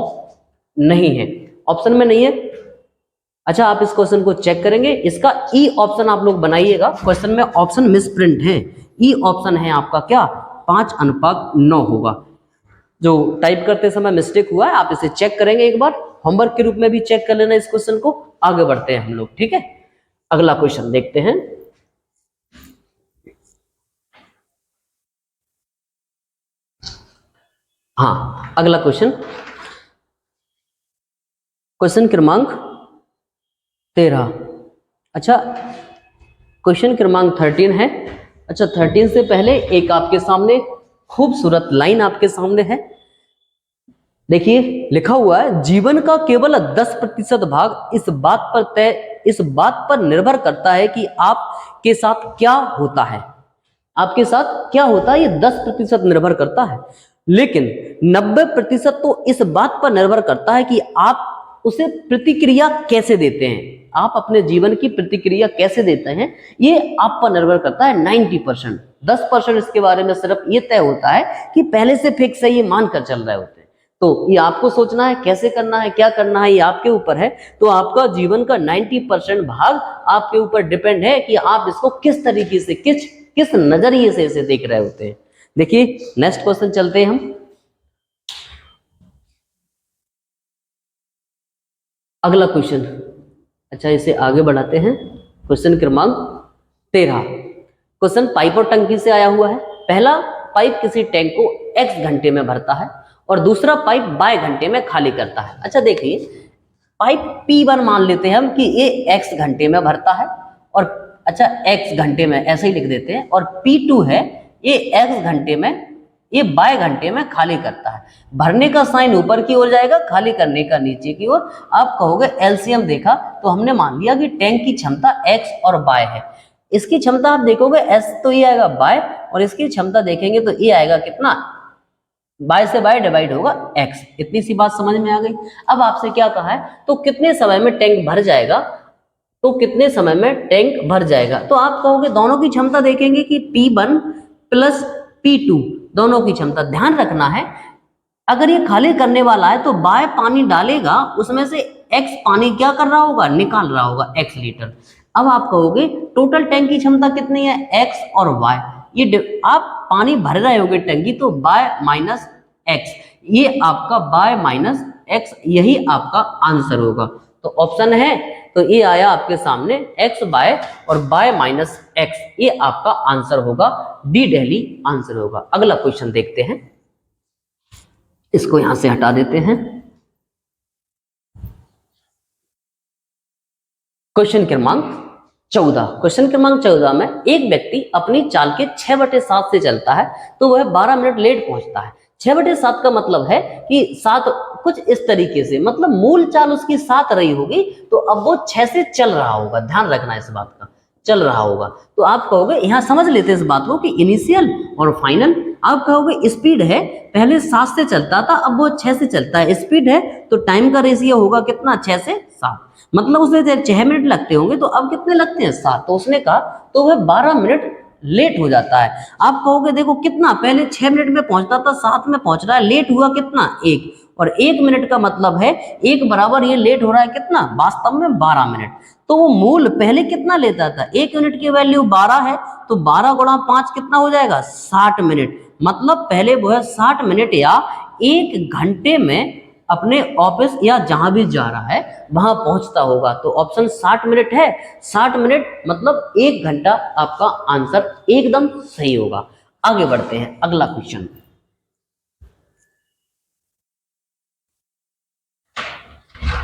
नहीं है, ऑप्शन में नहीं है। अच्छा आप इस क्वेश्चन को चेक करेंगे, इसका ई ऑप्शन आप लोग बनाइएगा, क्वेश्चन में ऑप्शन मिस प्रिंट है। ई ऑप्शन है आपका क्या 5:9 होगा, जो टाइप करते समय मिस्टेक हुआ है। आप इसे चेक करेंगे एक बार, होमवर्क के रूप में भी चेक कर लेना इस क्वेश्चन को। आगे बढ़ते हैं हम लोग, ठीक है। अगला क्वेश्चन देखते हैं। हाँ अगला क्वेश्चन, क्वेश्चन क्रमांक 13। अच्छा क्वेश्चन क्रमांक 13 है। अच्छा 13 से पहले एक आपके सामने खूबसूरत लाइन आपके सामने है, देखिए लिखा हुआ है जीवन का केवल 10% भाग इस बात पर निर्भर करता है कि आपके साथ क्या होता है। आपके साथ क्या होता है ये 10% निर्भर करता है, लेकिन 90% तो इस बात पर निर्भर करता है कि आप उसे प्रतिक्रिया कैसे देते हैं। आप अपने जीवन की प्रतिक्रिया कैसे देते हैं ये आप पर निर्भर करता है 90%। 10% इसके बारे में सिर्फ ये तय होता है कि पहले से फिक्स है, ये मानकर चल रहे होते हैं। तो ये आपको सोचना है कैसे करना है, क्या करना है, ये आपके ऊपर है। तो आपका जीवन का 90% भाग आपके ऊपर डिपेंड है कि आप इसको किस तरीके से किस नजरिए से इसे देख रहे होते हैं। देखिए नेक्स्ट क्वेश्चन चलते हैं हम। अगला क्वेश्चन, अच्छा इसे आगे बढ़ाते हैं। क्वेश्चन क्रमांक 13। क्वेश्चन पाइप और टंकी से आया हुआ है। पहला पाइप किसी टैंक को x घंटे में भरता है और दूसरा पाइप y घंटे में खाली करता है। अच्छा देखिए पाइप P1 मान लेते हैं हम कि ये x घंटे में भरता है, और अच्छा x घंटे में ऐसे ही लिख देते हैं, और P2 है ये x घंटे में, ये y घंटे में खाली करता है। भरने का साइन ऊपर की ओर जाएगा, खाली करने का नीचे की ओर। आप कहोगे एलसीएम देखा तो हमने मान लिया कि टैंक की क्षमता x और y है। इसकी क्षमता आप देखोगे s तो ये आएगा y, और इसकी क्षमता देखेंगे तो ये आएगा कितना y से y डिवाइड होगा x। इतनी सी बात समझ में आ गई। अब आपसे क्या कहा है तो कितने समय में टैंक भर जाएगा, तो कितने समय में टैंक भर जाएगा। तो आप कहोगे दोनों की क्षमता देखेंगे कि P1 प्लस P2 दोनों की क्षमता ध्यान रखना है। अगर ये खाली करने वाला है तो बाय पानी डालेगा, उसमें से x पानी क्या कर रहा होगा, निकाल रहा होगा x लीटर। अब आप कहोगे टोटल टैंक की क्षमता कितनी है, x और y। ये आप पानी भर रहे होगे टंकी, तो बाय माइनस x, ये आपका बाय माइनस x, यही आपका आंसर होगा। तो ऑप्शन है, तो ये आया आपके सामने x बाय और बाय माइनस x, ये आपका आंसर होगा, डी दिल्ली आंसर होगा। अगला क्वेश्चन देखते हैं, इसको यहां से हटा देते हैं। क्वेश्चन क्रमांक 14, क्वेश्चन क्रमांक 14 में एक व्यक्ति अपनी चाल के 6/7 से चलता है तो वह 12 मिनट लेट पहुंचता है। 6/7 का मतलब है कि 7 कुछ इस तरीके से, मतलब मूल चाल उसकी 7 रही होगी, तो अब वो 6 से चल रहा होगा, ध्यान रखना इस बात का, चल रहा होगा। तो आप कहोगे, यहां समझ लेते हैं इस बात को कि इनिशियल और फाइनल। आप कहोगे स्पीड है, पहले 7 से चलता था, अब वो 6 से चलता है। स्पीड है तो टाइम का रेशियो होगा कितना, 6 से 7, मतलब उसने 6 मिनट लगते होंगे, तो अब कितने लगते हैं, 7। तो उसने कहा तो वह 12 मिनट लेट हो जाता है। आप कहोगे देखो कितना, पहले 6 मिनट में पहुंचता था, 7 में पहुंच रहा है, लेट हुआ कितना, 1, और 1 मिनट का मतलब है 1 बराबर ये लेट हो रहा है कितना, वास्तव में 12 मिनट। तो वो मूल पहले कितना लेता था, 1 यूनिट की वैल्यू 12 है, तो 12 गुणा 5 कितना हो जाएगा, 60 मिनट। मतलब पहले वो है 60 मिनट या 1 घंटे में अपने ऑफिस या जहां भी जा रहा है वहां पहुंचता होगा। तो ऑप्शन 60 मिनट है, 60 मिनट मतलब 1 घंटा, आपका आंसर एकदम सही होगा। आगे बढ़ते हैं, अगला क्वेश्चन।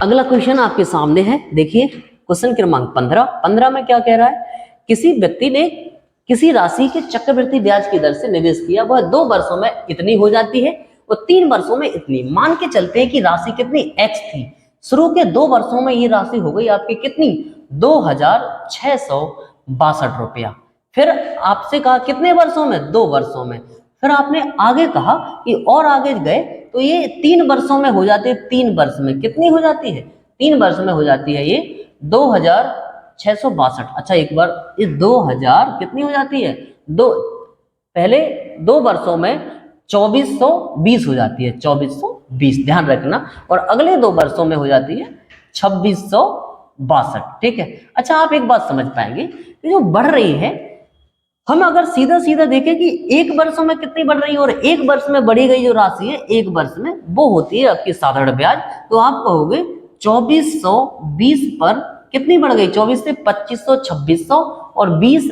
अगला क्वेश्चन आपके सामने है, देखिए क्वेश्चन क्रमांक 15 में क्या कह रहा है, किसी व्यक्ति ने किसी राशि के चक्रवृद्धि ब्याज की दर से निवेश किया, वह 2 वर्षों में इतनी हो जाती है और 3 वर्षों में इतनी। मान के चलते हैं कि राशि कितनी, x थी, शुरू के 2 वर्षों में ये राशि हो गई आपकी कितनी, 2662 रुपया। फिर आपसे कहा कितने वर्षों में, 2 वर्षों में। फिर आपने आगे कहा कि और आगे गए तो ये 3 वर्षों में हो जाती है। 3 वर्ष में कितनी हो जाती है, 3 वर्ष में हो जाती है ये 2662। अच्छा एक बार, ये 2000 कितनी हो जाती है, पहले 2 वर्षों में 2420 हो जाती है, 2420 ध्यान रखना, और अगले 2 वर्षों में हो जाती है 2662। ठीक है। अच्छा आप एक बात समझ पाएंगे कि जो बढ़ रही है, हम अगर सीधा सीधा देखें कि 1 वर्ष में कितनी बढ़ रही है और 1 वर्ष में बढ़ी गई जो राशि है 1 वर्ष में, वो होती है आपकी साधारण ब्याज। तो आप कहोगे 2420 पर कितनी बढ़ गई, 24 से 2500, 2600 और 20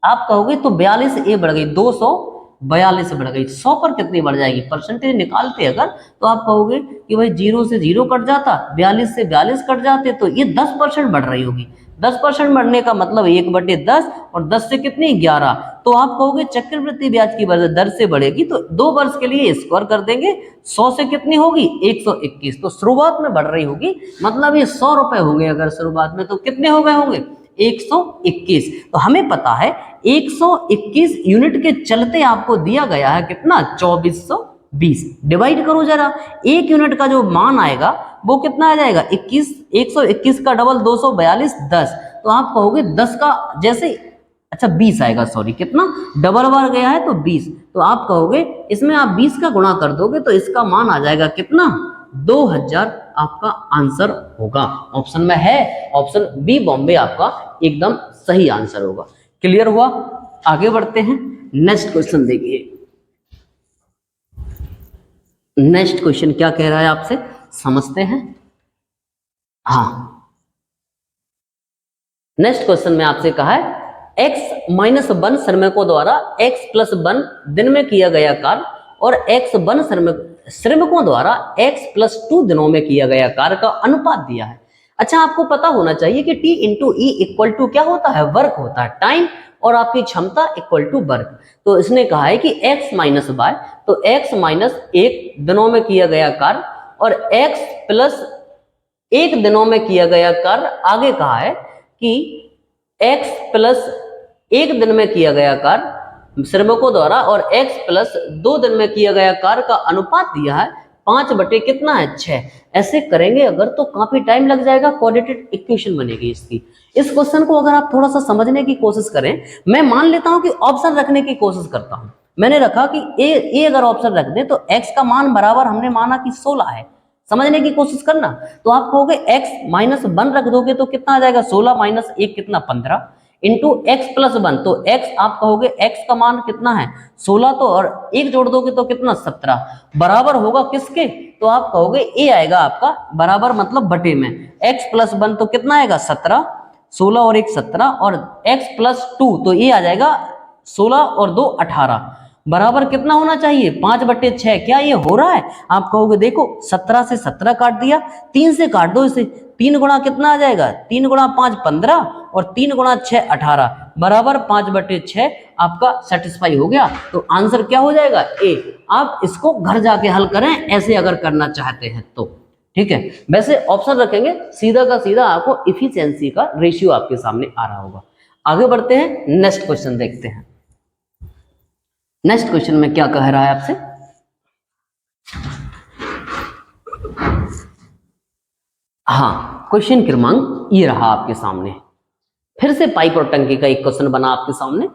आप कहोगे तो 42 ये बढ़ गई, 242 बढ़ गई। 100 पर कितनी बढ़ जाएगी, परसेंटेज निकालते अगर तो आप कहोगे कि भाई 0 से 0 कट जाता, 42 से 42 कट जाते, तो ये 10% बढ़ रही होगी। 10% बढ़ने का मतलब 1/10 और 10 से कितनी 11। तो आप कहोगे चक्रवृद्धि ब्याज की दर से बढ़ेगी, तो 2 वर्ष के लिए स्क्वायर कर देंगे, 100 से कितनी होगी 121। तो शुरुआत में बढ़ रही होगी, मतलब ये 100 रुपए होंगे अगर शुरुआत में, तो कितने हो गए होंगे 121। तो हमें पता है 121 यूनिट के चलते आपको दिया गया है कितना, 2420। डिवाइड करो जरा, 1 यूनिट का जो मान आएगा वो कितना आ जाएगा 21, 121 का डबल 242, 10। तो आप कहोगे 10 का जैसे, अच्छा 20 आएगा, सॉरी कितना डबल बार गया है तो 20। तो आप कहोगे इसमें आप 20 का गुणा कर दोगे तो इसका मान आ जाएगा कितना, 2000 आपका आंसर होगा। ऑप्शन में है, ऑप्शन बी बॉम्बे आपका एकदम सही आंसर होगा। क्लियर हुआ? आगे बढ़ते हैं, नेक्स्ट क्वेश्चन देखिए। नेक्स्ट क्वेश्चन क्या कह रहा है आपसे, समझते हैं। हाँ, नेक्स्ट क्वेश्चन में आपसे कहा है x-1 श्रमिकों द्वारा x+1 दिन में किया गया कार्य और x1 श्रमिकों द्वारा x+2 दिनों में किया गया कार्य का अनुपात दिया है। अच्छा आपको पता होना चाहिए कि T into E equal to क्या होता है, वर्क होता है, टाइम और आपकी क्षमता इक्वल टू वर्क। तो इसने कहा है कि x माइनस वाई, तो x-1 दिनों में किया गया कार्य और x+1 दिनों में किया गया कार्य। आगे कहा है कि x+1 दिन में किया गया कार्य श्रमिकों द्वारा और x+2 दिन में किया गया कार्य का अनुपात दिया है 5 बटे कितना है 6। ऐसे करेंगे अगर तो काफी टाइम लग जाएगा, क्वाड्रेटिक इक्वेशन बनेगी इसकी। इस क्वेश्चन को अगर आप थोड़ा सा समझने की कोशिश करें, मैं मान लेता हूं कि ऑप्शन रखने की कोशिश करता हूं, मैंने रखा कि ए अगर ऑप्शन रख दे तो x का मान बराबर हमने माना कि 16 है। समझने की कोशिश करना। तो आप कहोगे x माइनस 1 रख दोगे तो कितना आ जाएगा, 16 माइनस 1 कितना 15 इंटू x प्लस 1। तो x आप कहोगे x का मान कितना है 16, तो और 1 जोड़ दोगे तो कितना 17, बराबर होगा किसके, तो आप कहोगे a आएगा आपका बराबर मतलब बटे में x प्लस 1 तो कितना आएगा 17, 16 और 1 17 और x प्लस 2 तो ये आ जाएगा 16 और 2 18 बराबर कितना होना चाहिए 5/6। क्या ये हो रहा है, आप कहोगे देखो 17 से 17 काट दिया, 3 से काट दो इसे, 3 गुणा कितना आ जाएगा 3 गुणा 5 15 और 3 गुणा 6 18 बराबर 5/6 आपका सेटिस्फाई हो गया। तो आंसर क्या हो जाएगा ए। आप इसको घर जाके हल करें ऐसे अगर करना चाहते हैं तो, ठीक है। वैसे ऑप्शन रखेंगे सीधा का सीधा आपको इफिशियंसी का रेशियो आपके सामने आ रहा होगा। आगे बढ़ते हैं, नेक्स्ट क्वेश्चन देखते हैं। नेक्स्ट क्वेश्चन में क्या कह रहा है आपसे, हाँ क्वेश्चन क्रमांक ये रहा आपके सामने। फिर से पाइप और टंकी का एक क्वेश्चन बना आपके सामने।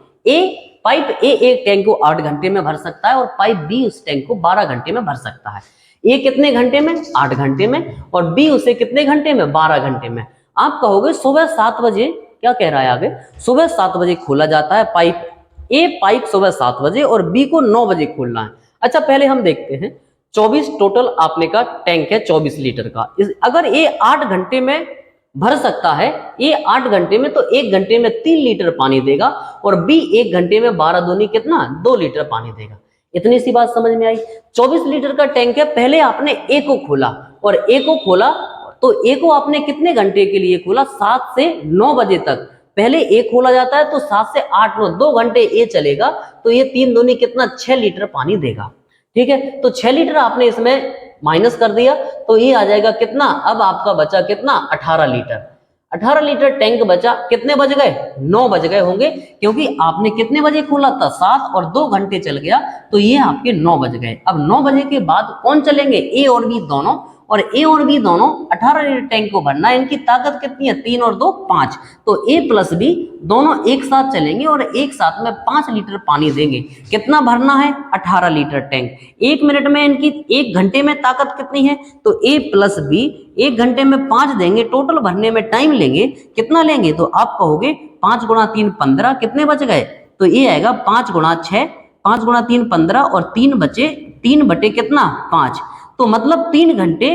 पाइप ए एक टैंक को 8 घंटे में भर सकता है और पाइप बी उस टैंक को 12 घंटे में भर सकता है। ए कितने घंटे में 8 घंटे में और बी उसे कितने घंटे में 12 घंटे में। आप कहोगे सुबह 7 बजे, क्या कह रहा है आगे, सुबह 7 बजे खोला जाता है पाइप ए, पाइप सुबह 7 बजे और बी को 9 बजे खोलना है। अच्छा पहले हम देखते हैं 24 टोटल आपने का टैंक है 24 लीटर का। अगर ये 8 घंटे में भर सकता है, ये 8 घंटे में, तो 1 घंटे में 3 लीटर पानी देगा और बी 1 घंटे में 12 दूनी कितना 2 लीटर पानी देगा। इतनी सी बात समझ में आई। 24 लीटर का टैंक है, पहले आपने ए को खोला और ए को खोला तो ए को आपने कितने घंटे के लिए खोला 7 से 9 बजे तक। पहले ए खोला जाता है तो 7 से 8 9 2 घंटे ए चलेगा, तो ये 3 दूनी कितना 6 लीटर पानी देगा। ठीक है, तो 6 लीटर आपने इसमें माइनस कर दिया तो ये आ जाएगा कितना, अब आपका बचा कितना 18 लीटर। 18 लीटर टैंक बचा, कितने बज गए 9 बज गए होंगे, क्योंकि आपने कितने बजे खोला था 7 और 2 घंटे चल गया तो ये आपके 9 बज गए। अब 9 बजे के बाद कौन चलेंगे, ए और बी दोनों, और ए और बी दोनों 18 लीटर टैंक को भरना है। इनकी ताकत कितनी है 3 और 2 5, तो ए प्लस बी दोनों एक साथ चलेंगे और एक साथ में 5 लीटर पानी देंगे। कितना भरना है 18 लीटर टैंक। 1 मिनट में इनकी 1 घंटे में ताकत कितनी है, तो ए प्लस बी 1 घंटे में 5 देंगे, टोटल भरने में टाइम लेंगे कितना लेंगे, तो आप कहोगे 5 गुणा 3 15, कितने बच गए, तो ये आएगा 5 गुणा 6, 5 गुणा 3 15 और 3 बचे 3 बटे कितना 5, तो मतलब 3 घंटे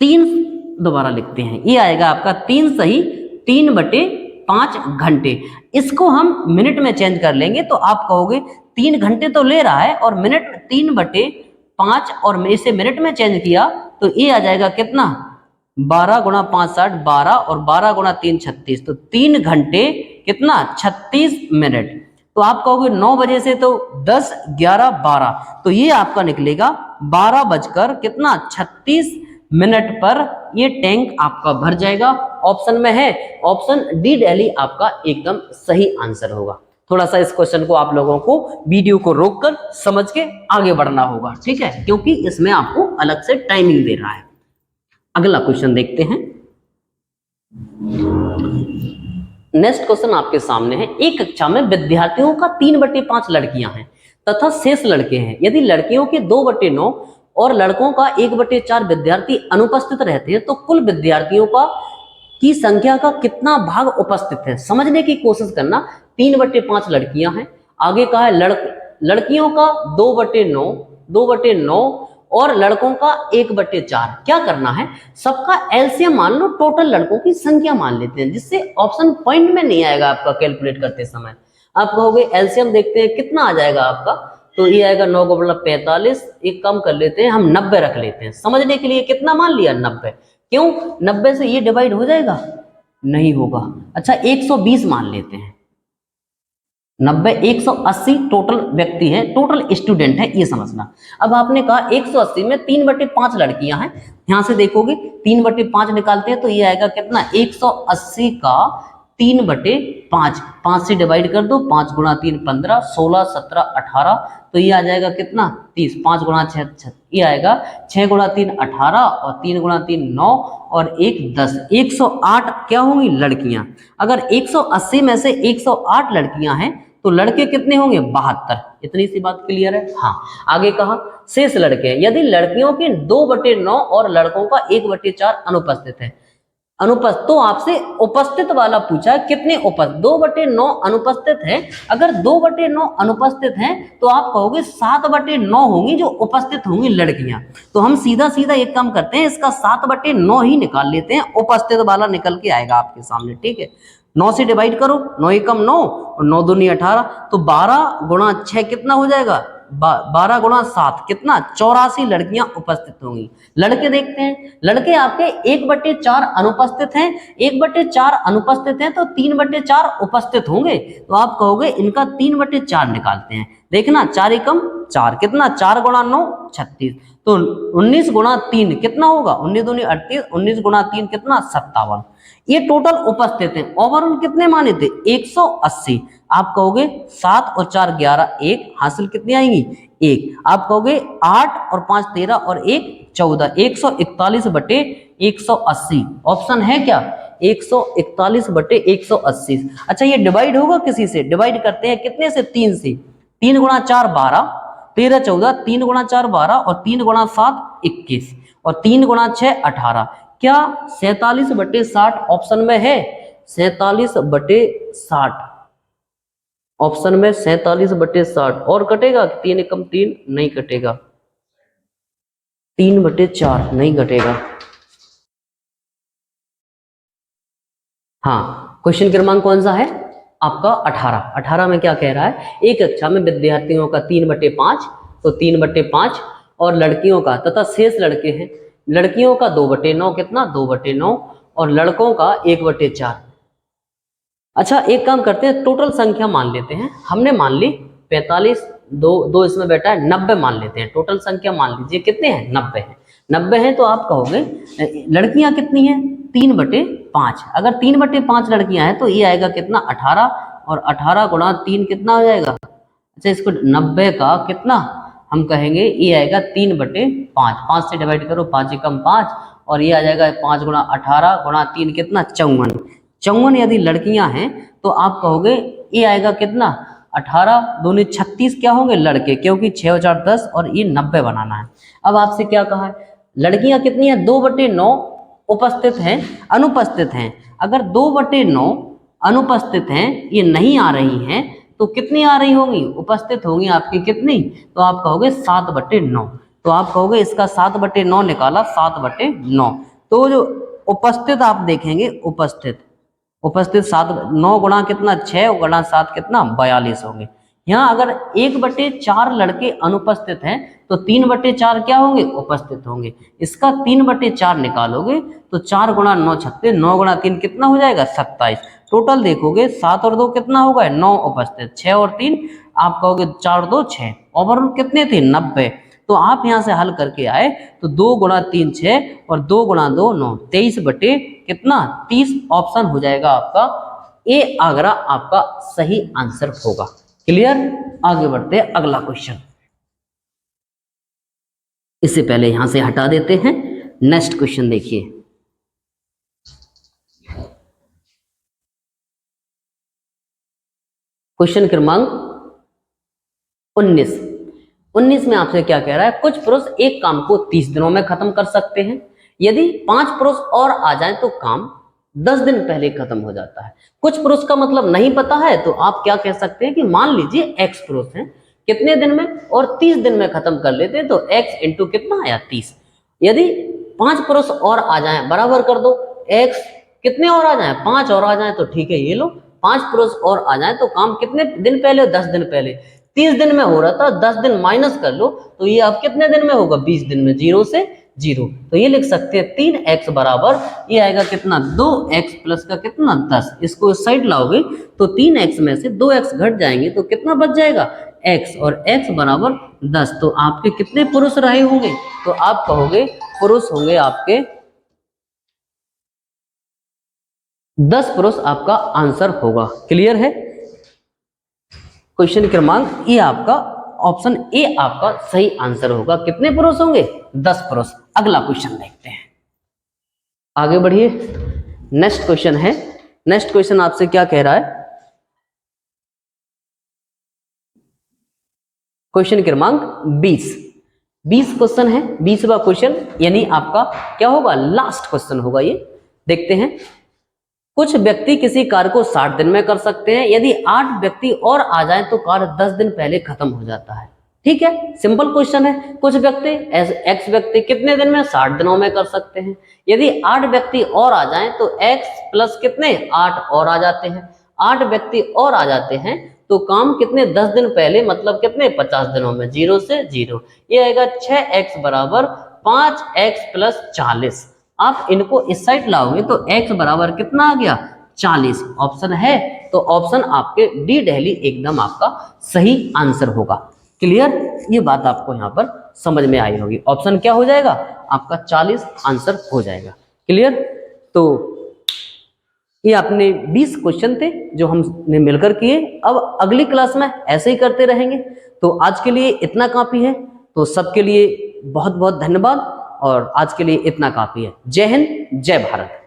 3 दोबारा लिखते हैं, ये आएगा आपका 3 सही 3 बटे 5 घंटे। इसको हम मिनट में चेंज कर लेंगे तो आप कहोगे 3 घंटे तो ले रहा है और मिनट 3 बटे 5 और इसे मिनट में चेंज किया तो ये आ जाएगा कितना 12 गुणा 5 60 12 और 12 गुणा 3 36, तो 3 घंटे कितना 36 मिनट। तो आप कहोगे 9 बजे से तो 10 11 12, तो ये आपका निकलेगा 12 बजकर कितना 36 मिनट पर ये टैंक आपका भर जाएगा। ऑप्शन में है, ऑप्शन डी दिल्ली आपका एकदम सही आंसर होगा। थोड़ा सा इस क्वेश्चन को आप लोगों को वीडियो को रोककर समझ के आगे बढ़ना होगा, ठीक है, क्योंकि इसमें आपको अलग से टाइमिंग दे रहा है। अगला क्वेश्चन देखते हैं। नेक्स्ट क्वेश्चन आपके सामने है। एक कक्षा में विद्यार्थियों का 3/5 लड़कियां हैं तथा शेष लड़के हैं। यदि लड़कियों के 2/9 और लड़कों का 1/4 विद्यार्थी अनुपस्थित रहते हैं तो कुल विद्यार्थियों की संख्या का कितना भाग उपस्थित है। समझने की कोशिश करना। 3/5 लड़कियां हैं, आगे कहा है लड़कियों का 2/9 और लड़कों का 1/4। क्या करना है, सबका एलसीएम मान लो, टोटल लड़कों की संख्या मान लेते हैं, जिससे ऑप्शन पॉइंट में नहीं आएगा आपका कैलकुलेट करते समय। आप कहोगे एलसीएम देखते हैं कितना आ जाएगा आपका, तो ये आएगा 9 × 45, एक कम कर लेते हैं हम 90 रख लेते हैं। समझने के लिए कितना मान लिया 90, क्यों 90 से ये डिवाइड हो जाएगा, नहीं होगा। अच्छा 120 मान लेते हैं, 90 180 टोटल व्यक्ति है, टोटल स्टूडेंट है, ये समझना। अब आपने कहा 180 में 3/5 लड़कियां हैं, यहां से देखोगे 3/5 निकालते हैं तो ये आएगा कितना 180 का 3/5, 5 से डिवाइड कर दो, 5 गुणा 3 15, 16 17 18, तो ये आ जाएगा कितना 30, 5 गुणा 6 ये आएगा 6 गुणा 3 18 और 3 गुणा 3 9 और 1 10, 108 क्या होंगी लड़कियां। अगर 180 में से 108 लड़कियां हैं तो लड़के कितने होंगे 72। इतनी सी बात क्लियर है। हाँ, आगे कहा शेष लड़के, यदि लड़कियों के 2/9 और लड़कों का 1/4 अनुपस्थित है। अनुपस्थित, तो आपसे उपस्थित वाला पूछा कितने उपस्थित, 2/9 अनुपस्थित है। अगर 2/9 अनुपस्थित हैं तो आप कहोगे 7/9 होंगी जो उपस्थित होंगी लड़कियां। तो हम सीधा सीधा एक काम करते हैं, इसका 7/9 ही निकाल लेते हैं, उपस्थित वाला निकल के आएगा आपके सामने। ठीक है, 9 से डिवाइड करो, 9 एकम 9 और 9 दूनी 18, तो 12 गुणा 6 कितना हो जाएगा, 12 गुणा 7 कितना, 84 लड़कियां उपस्थित होंगी। लड़के देखते हैं, लड़के आपके 1/4 अनुपस्थित हैं, 1/4 अनुपस्थित हैं तो 3/4 उपस्थित होंगे। तो आप कहोगे इनका 3/4 निकालते हैं। देखना 4 एकम 4 कितना, 4 गुणा 9 36, तो 19 गुणा 3 कितना होगा, 19 दूनी 38, 19 गुणा 3 कितना 57। ये टोटल उपस्थित हैं। ओवरऑल कितने माने थे 180। आप कहोगे 7 और 4 11, 1 हासिल कितनी आएंगी 1। आप कहोगे 8 और 5 13 और 1 14, 141/180। ऑप्शन है क्या 141/180। अच्छा, ये डिवाइड होगा किसी से, डिवाइड करते हैं कितने से, 3 से। 3 गुणा 4 12, 13 14, 3 गुणा 4 12 और 3 गुणा 7 21 और 3 गुणा 6 18। क्या 47/60 ऑप्शन में है, 47/60 ऑप्शन में, 47/60। और कटेगा 3 एकम 3 नहीं कटेगा, 3/4 नहीं घटेगा। हाँ, क्वेश्चन क्रमांक कौन सा है आपका 18। 18 में क्या कह रहा है, एक कक्षा में विद्यार्थियों का 3/5, तो 3/5 और लड़कियों का तथा शेष लड़के हैं, लड़कियों का 2/9 कितना 2/9 और लड़कों का 1/4। अच्छा, एक काम करते हैं, टोटल संख्या मान लेते हैं। हमने मान ली 45, दो इसमें बैठा है, 90 मान लेते हैं। टोटल संख्या मान लीजिए कितने हैं, 90 हैं। 90 हैं तो आप कहोगे लड़कियां कितनी हैं 3/5। अगर 3/5 लड़कियां हैं तो ये आएगा कितना 18, और 18 गुणा 3 कितना हो जाएगा। अच्छा, इसको 90 का कितना हम कहेंगे, ये आएगा 3/5। 5 से डिवाइड करो, 5 एकम 5 और ये आ जाएगा 5 गुणा 18 गुणा 3 कितना 54। 54 यदि लड़कियां हैं तो आप कहोगे ये आएगा कितना 18 दूनी 36 क्या होंगे लड़के, क्योंकि 6 और 4 10 और ये 90 बनाना है। अब आपसे क्या कहा है, लड़कियां कितनी हैं 2/9 उपस्थित हैं, अनुपस्थित हैं। अगर 2/9 अनुपस्थित हैं, ये नहीं आ रही हैं, तो कितनी आ रही होंगी, उपस्थित होंगी आपकी कितनी, तो आप कहोगे 7/9। तो आप कहोगे इसका 7/9 निकाला, 7/9। तो जो उपस्थित आप देखेंगे, उपस्थित 7, 9 गुणा कितना 6 गुणा 7 कितना 42 होंगे। यहाँ अगर 1/4 लड़के अनुपस्थित हैं तो 3/4 क्या होंगे, उपस्थित होंगे। इसका 3/4 निकालोगे तो 4 गुणा 9 36, 9 गुणा 3 कितना हो जाएगा 27। टोटल देखोगे 7 और 2 कितना होगा 9 उपस्थित, 6 और 3 आप कहोगे 4 2 6, ओवरऑल कितने थे 90। तो आप यहाँ से हल करके आए तो 2 गुणा 3 6 और 2 गुणा 2 9, 23 कितना 30 ऑप्शन हो जाएगा आपका ए आगरा, आपका सही आंसर होगा। क्लियर, आगे बढ़ते हैं अगला क्वेश्चन। इससे पहले यहां से हटा देते हैं, नेक्स्ट क्वेश्चन देखिए। क्वेश्चन क्रमांक 19। 19 में आपसे क्या कह रहा है, कुछ पुरुष एक काम को 30 दिनों में खत्म कर सकते हैं। यदि 5 पुरुष और आ जाएं तो काम 10 दिन पहले खत्म हो जाता है। कुछ पुरुष का मतलब नहीं पता है तो आप क्या कह सकते हैं कि मान लीजिए x पुरुष हैं, कितने दिन में और 30 दिन में खत्म कर लेते हैं, तो x इंटू कितना आया 30। यदि 5 पुरुष और आ जाएं, बराबर कर दो, x कितने और आ जाएं 5 और आ जाएं तो ठीक है, ये लो 5 पुरुष और आ जाएं तो काम कितने दिन पहले, 10 दिन पहले। 30 दिन में हो रहा था, 10 दिन माइनस कर लो तो ये अब कितने दिन में होगा 20 दिन में, 0 से 0। तो ये लिख सकते हैं 3x बराबर, ये आएगा कितना 2x प्लस का कितना 10। इसको इस साइड लाओगे तो 3x में से 2x घट जाएंगे तो कितना बच जाएगा x, और x बराबर 10। तो आपके कितने पुरुष रहे होंगे, तो आप कहोगे पुरुष होंगे आपके 10 पुरुष, आपका आंसर होगा। क्लियर है, क्वेश्चन क्रमांक ये आपका ऑप्शन ए आपका सही आंसर होगा। कितने पुरुष होंगे 10 पुरुष। अगला क्वेश्चन देखते हैं, आगे बढ़िए। नेक्स्ट क्वेश्चन है, नेक्स्ट क्वेश्चन आपसे क्या कह रहा है, क्वेश्चन क्रमांक 20 क्वेश्चन है, 20वां क्वेश्चन, यानी आपका क्या होगा, लास्ट क्वेश्चन होगा ये। देखते हैं, कुछ व्यक्ति किसी कार्य को 60 दिन में कर सकते हैं, यदि 8 व्यक्ति और आ जाएं तो कार्य 10 दिन पहले खत्म हो जाता है। ठीक है, सिंपल क्वेश्चन है। कुछ व्यक्ति एक्स व्यक्ति कितने दिन में, 60 दिनों में कर सकते हैं। यदि 8 व्यक्ति और आ जाएं तो एक्स प्लस कितने, 8 और आ जाते हैं। 8 व्यक्ति और आ जाते हैं तो काम कितने, 10 दिन पहले, मतलब कितने, 50 दिनों में, 0 से 0। ये आएगा 6x बराबर 5x प्लस 40। आप इनको इस साइड लाओगे तो x बराबर कितना आ गया, 40। ऑप्शन है तो ऑप्शन आपके डी दिल्ली एकदम आपका सही आंसर होगा। क्लियर, ये बात आपको यहाँ पर समझ में आई होगी। ऑप्शन क्या हो जाएगा आपका, 40 आंसर हो जाएगा। क्लियर, तो ये अपने 20 क्वेश्चन थे जो हमने मिलकर किए। अब अगली क्लास में ऐसे ही करते रहेंगे। तो आज के लिए इतना काफी है। तो सबके लिए बहुत बहुत धन्यवाद, और आज के लिए इतना काफी है। जय हिंद, जय भारत।